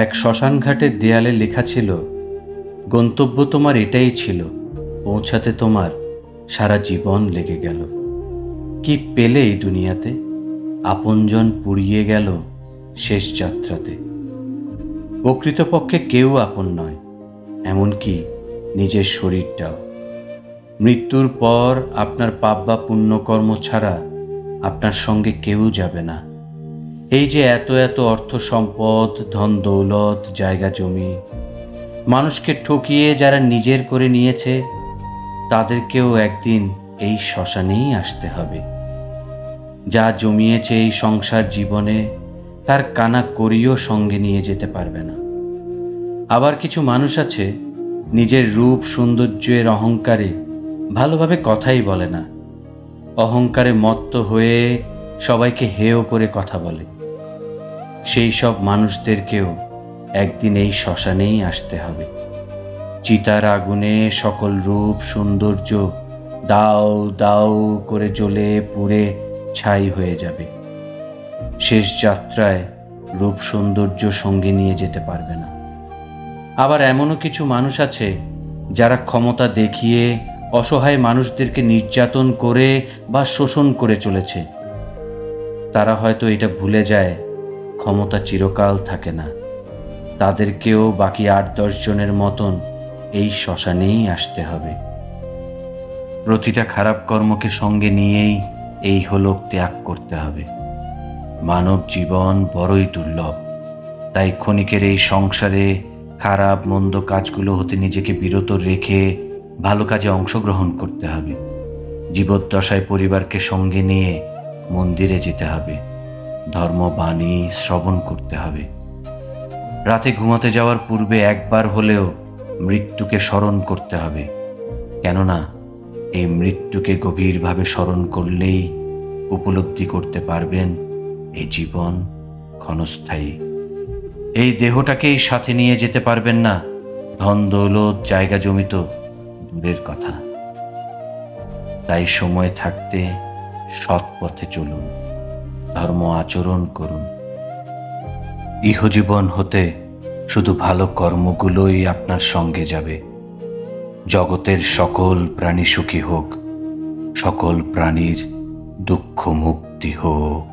এক শ্মশানঘাটের দেয়ালে লেখা ছিল, গন্তব্য তোমার এটাই ছিল, পৌঁছাতে তোমার সারা জীবন লেগে গেল। কি পেলে এই দুনিয়াতে? আপনজন পুড়িয়ে গেল শেষ যাত্রাতে। প্রকৃতপক্ষে কেউ আপন নয়, এমনকি নিজের শরীরটাও। মৃত্যুর পর আপনার পাপ বা পুণ্যকর্ম ছাড়া আপনার সঙ্গে কেউ যাবে না। এই যে এত এত অর্থ সম্পদ, ধন দৌলত, জায়গা জমি, মানুষকে ঠকিয়ে যারা নিজের করে নিয়েছে, তাদেরকেও একদিন এই শ্মশানেই আসতে হবে। যা জমিয়েছে এই সংসার জীবনে, তার কানা করিও সঙ্গে নিয়ে যেতে পারবে না। আবার কিছু মানুষ আছে, নিজের রূপ সৌন্দর্যের অহংকারে ভালোভাবে কথাই বলে না। অহংকারে মত্ত হয়ে সবাইকে হেয় করে কথা বলে। সেই সব মানুষদেরকেও একদিন এই শ্মশানেই আসতে হবে। চিতার আগুনে সকল রূপ সৌন্দর্য দাউ দাউ করে জ্বলে পুড়ে ছাই হয়ে যাবে। শেষ যাত্রায় রূপ সৌন্দর্য সঙ্গে নিয়ে যেতে পারবে না। আবার এমনও কিছু মানুষ আছে, যারা ক্ষমতা দেখিয়ে অসহায় মানুষদেরকে নির্যাতন করে বা শোষণ করে চলেছে। তারা হয়তো এটা ভুলে যায়, ক্ষমতা চিরকাল থাকে না। তাদেরকেও বাকি ৮-১০ জনের মতন এই শ্মশানেই আসতে হবে। প্রতিটা খারাপ কর্মকে সঙ্গে নিয়েই এই হলোক ত্যাগ করতে হবে। মানব জীবন বড়ই দুর্লভ, তাই ক্ষণিকের এই সংসারে খারাপ মন্দ কাজগুলো হতে নিজেকে বিরত রেখে ভালো কাজে অংশগ্রহণ করতে হবে। জীবদ্দশায় পরিবারকে সঙ্গে নিয়ে মন্দিরে যেতে হবে, ধর্মবাণী শ্রবণ করতে হবে। রাতে ঘুমাতে যাওয়ার পূর্বে একবার হলেও মৃত্যুকে স্মরণ করতে হবে, কেননা এই মৃত্যুকে গভীরভাবে স্মরণ করলেই উপলব্ধি করতে পারবেন এই জীবন ক্ষণস্থায়ী। এই দেহটাকেই সাথে নিয়ে যেতে পারবেন না, ধন দৌলত জায়গা জমি তো দূরের কথা। তাই সময় থাকতে সৎ পথে চলুন, ধর্ম আচরণ করুন। ইহজীবন হতে শুধু ভালো কর্মগুলোই আপনার সঙ্গে যাবে। জগতের সকল প্রাণী সুখী হোক, সকল প্রাণীর দুঃখ মুক্তি হোক।